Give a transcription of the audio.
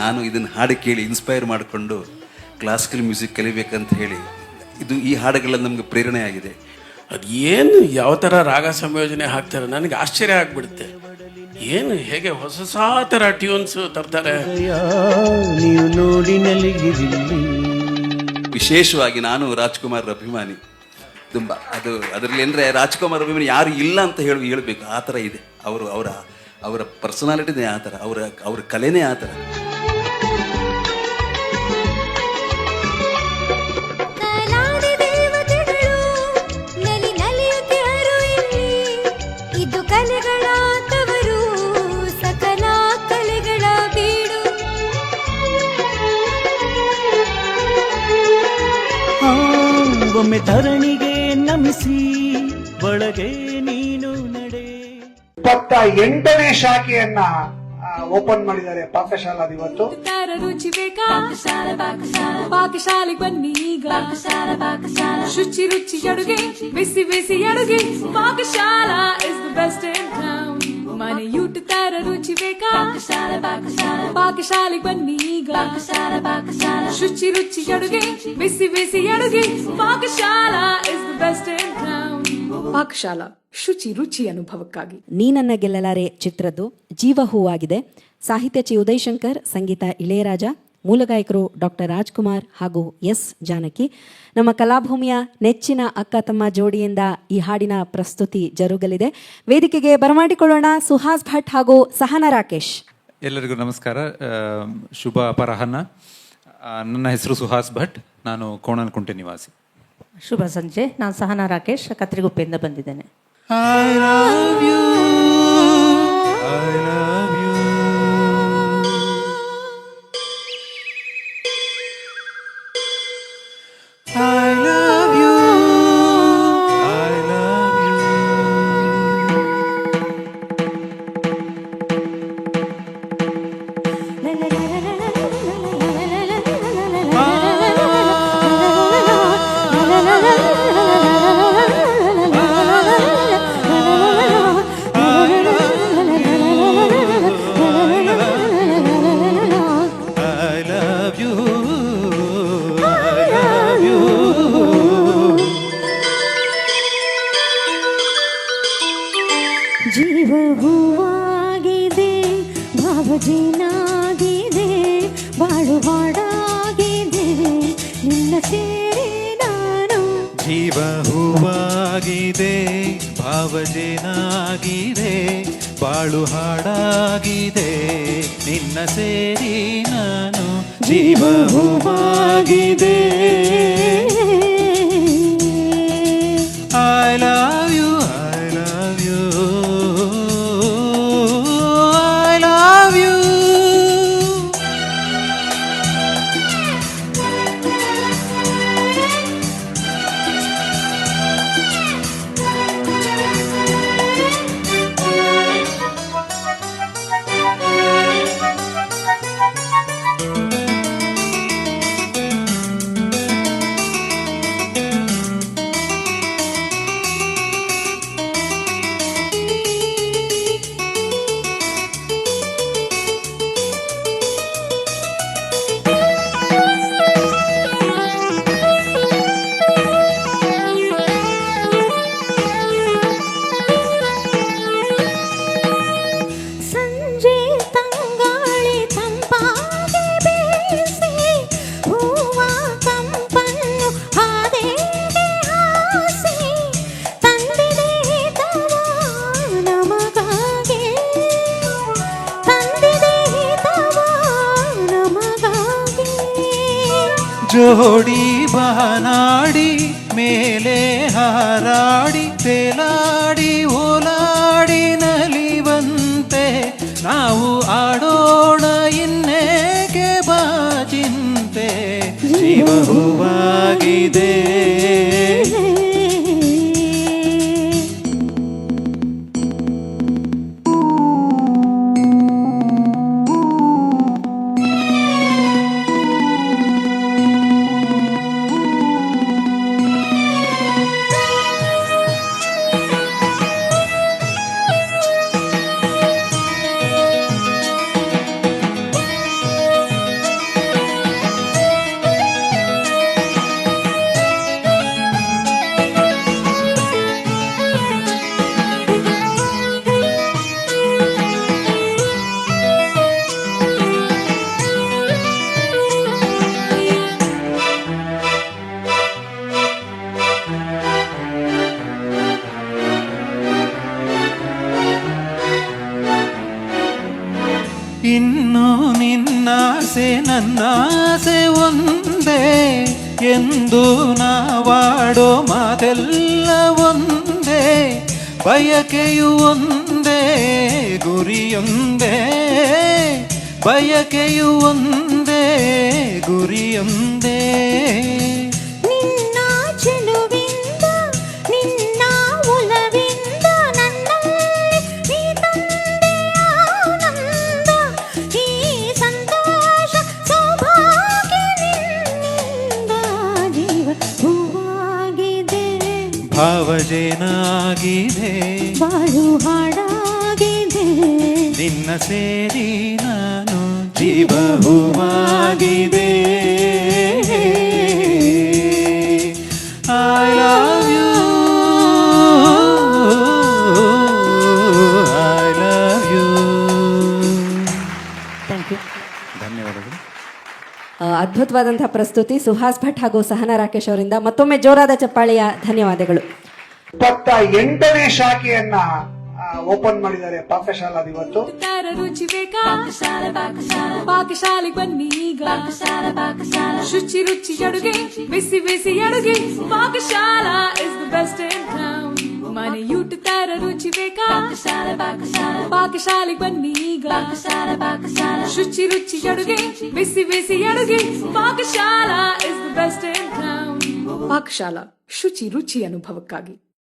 ನಾನು ಇದನ್ನು ಹಾಡು ಕೇಳಿ ಇನ್ಸ್ಪೈರ್ ಮಾಡಿಕೊಂಡು ಕ್ಲಾಸಿಕಲ್ ಮ್ಯೂಸಿಕ್ ಕಲಿಬೇಕಂತ ಹೇಳಿ ಈ ಹಾಡುಗಳೆಲ್ಲ ನಮಗೆ ಪ್ರೇರಣೆ ಆಗಿದೆ. ಅದು ಏನು ಯಾವ ಥರ ರಾಗ ಸಂಯೋಜನೆ ಹಾಕ್ತಾರೆ ನನಗೆ ಆಶ್ಚರ್ಯ ಆಗಿಬಿಡುತ್ತೆ. ಏನು ಹೇಗೆ ಹೊಸ ಥರ ಟ್ಯೂನ್ಸು ತರ್ತಾರೆ. ನೀವು ನೋಡಿ ವಿಶೇಷವಾಗಿ ನಾನು ರಾಜ್ಕುಮಾರ್ ಅಭಿಮಾನಿ ತುಂಬ. ಅದರಲ್ಲಿ ಅಂದರೆ ರಾಜ್ಕುಮಾರ್ ಅಭಿಮಾನಿ ಯಾರು ಇಲ್ಲ ಅಂತ ಹೇಳಬೇಕು, ಆ ಥರ ಇದೆ. ಅವರ ಪರ್ಸನಾಲಿಟಿನೇ ಆ ಥರ, ಅವರ ಕಲೆನೇ ಆ ಥರ. ಒಮ್ಮೆ ಧರಣಿಗೆ ನಮಿಸಿ ಒಳಗೆ ನೀನು ನಡೆ. 28ನೇ ಶಾಖೆಯನ್ನ ಓಪನ್ ಮಾಡಿದ್ದಾರೆ ಪಾಕಶಾಲಾದ ಇವತ್ತು. ರುಚಿ ಬೇಕಾ ಪಾಕಶಾಲೆಗೆ ಬನ್ನಿ ಈಗ. ಶುಚಿ ರುಚಿ ಅಡುಗೆ, ಬಿಸಿ ಬಿಸಿ ಅಡುಗೆ. Pakashala is the best in town. ಮನೆ ಊಟ ತರ ರುಚಿ ಬೇಕಾ ಪಾಕಶಾಲೆಗೆ ಬನ್ನಿ ಈಗ. ಶುಚಿ ರುಚಿ ಅಡುಗೆ, ಬಿಸಿ ಬಿಸಿ ಅಡುಗೆ. Pakashala is the best in town. Pakashala ಶುಚಿ ರುಚಿ ಅನುಭವಕ್ಕಾಗಿ. ನೀ ನನ್ನ ಗೆಲ್ಲಲಾರೆ ಚಿತ್ರದ್ದು ಜೀವ ಹೂವಾಗಿದೆ. ಸಾಹಿತ್ಯ ಚಿ ಉದಯಶಂಕರ್, ಸಂಗೀತ ಇಳೆಯರಾಜ, ಮೂಲ ಗಾಯಕರು ಡಾಕ್ಟರ್ ರಾಜ್ಕುಮಾರ್ ಹಾಗೂ ಎಸ್ ಜಾನಕಿ. ನಮ್ಮ ಕಲಾಭೂಮಿಯ ನೆಚ್ಚಿನ ಅಕ್ಕ ತಮ್ಮ ಜೋಡಿಯಿಂದ ಈ ಹಾಡಿನ ಪ್ರಸ್ತುತಿ ಜರುಗಲಿದೆ. ವೇದಿಕೆಗೆ ಬರಮಾಡಿಕೊಳ್ಳೋಣ ಸುಹಾಸ್ ಭಟ್ ಹಾಗೂ ಸಹನಾ ರಾಕೇಶ್. ಎಲ್ಲರಿಗೂ ನಮಸ್ಕಾರ, ಶುಭ ಅಪರಾಹ್ನ. ನನ್ನ ಹೆಸರು ಸುಹಾಸ್ ಭಟ್, ನಾನು ಕೋಣನಕುಂಟೆ ನಿವಾಸಿ. ಶುಭ ಸಂಜೆ, ನಾನು ಸಹನಾ ರಾಕೇಶ್, ಕತ್ರಿಗುಪ್ಪೆಯಿಂದ ಬಂದಿದ್ದೇನೆ. I love you, I love you. I love you, I love you. ಜೀವ ಹೂವಾಗಿದೆ, ಭಾವಜೇನಾಗಿದೆ, ಬಾಳು ಹಾಡಾಗಿದೆ, ನಿನ್ನ ಸೇರಿ ನಾನು. ಜೀವ ಹೂವಾಗಿದೆ, ಭಾವಜೇನಾಗಿದೆ, ಬಾಳು ಹಾಡಾಗಿದೆ, ನಿನ್ನ ಸೇರಿ ನಾನು. ಜೀವ ಹೂವಾಗಿದೆ. I love you, I love you, I love you. ಜೋಡಿ ಬಾನಾಡಿ ಮೇಲೆ ಹಾರಾಡಿ ತೇಲಾಡಿ ಓಲಾಡಿ ನಲಿವಂತೆ ನಾವು ಆಡೋಣ ಇನ್ನೇಕೆ ಬಾಚಿಂತೆ. ಜೀವ ಹೂವಾಗಿದೆ. ಆಸೆ ನನ್ನ ಆಸೆ ಒಂದೇ ಎಂದು ನಾವಾಡೋ ಮಾತೆಲ್ಲ ಒಂದೇ, ಬಯಕೆಯು ಒಂದೇ ಗುರಿಯೊಂದೇ, ಬಯಕೆಯು ಒಂದೇ ಗುರಿಯೊಂದೇ. ನಿನ್ನ ಚೆಲುವಿಂದ ನಿನ್ನ ಒಲವಿಂದ ನನ್ನಲ್ಲಿ ನೀ ತಂದೆ ಆನಂದ, ಈ ಸಂತೋಷ ಸೌಭಾಗ್ಯ ನಿನ್ನಿಂದ ಜೀವ ಹೂವಾಗಿದೆ, ಭಾವಜೇನಾಗಿದೆ, ಬಾಳು ಹಾಡಾಗಿದೆ, ನಿನ್ನ ಸೇರಿ ನಾನು ಜೀವ ಹೂವಾಗಿದೆ. I love you, I love you. Thank you. ಧನ್ಯವಾದಗಳು. ಅದ್ಭುತವಾದಂತಹ ಪ್ರಸ್ತುತಿ ಸುಹಾಸ್ ಭಟ್ ಹಾಗೂ ಸಹನಾ ರಾಕೇಶ್ ಅವರಿಂದ ಮತ್ತೊಮ್ಮೆ ಜೋರಾದ ಚಪ್ಪಾಳೆಯ ಧನ್ಯವಾದಗಳು. 28ನೇ ಶಾಖೆಯನ್ನ ಓಪನ್ ಮಾಡಿದ್ದಾರೆ ಪಾಕಶಾಲಾ ಇವತ್ತು. ತರ ರುಚಿ ಬೇಕಾ ಪಾಕಶಾಲೆಗೆ ಬನ್ನಿ ಈಗ. ಶುಚಿ ರುಚಿ ಅಡುಗೆ ಬಿಸಿ ಬಿಸಿ ಅಡುಗೆ Pakashala is the best in town. ಮನೆಯೂಟ ತರ ರುಚಿ ಬೇಕಾ ಪಾಕಶಾಲೆಗೆ ಬನ್ನಿ ಈಗ. ಶುಚಿ ರುಚಿ ಅಡುಗೆ ಬಿಸಿ ಬಿಸಿ ಅಡುಗೆ Pakashala is the best in town. Pakashala ಶುಚಿ ರುಚಿ ಅನುಭವಕ್ಕಾಗಿ.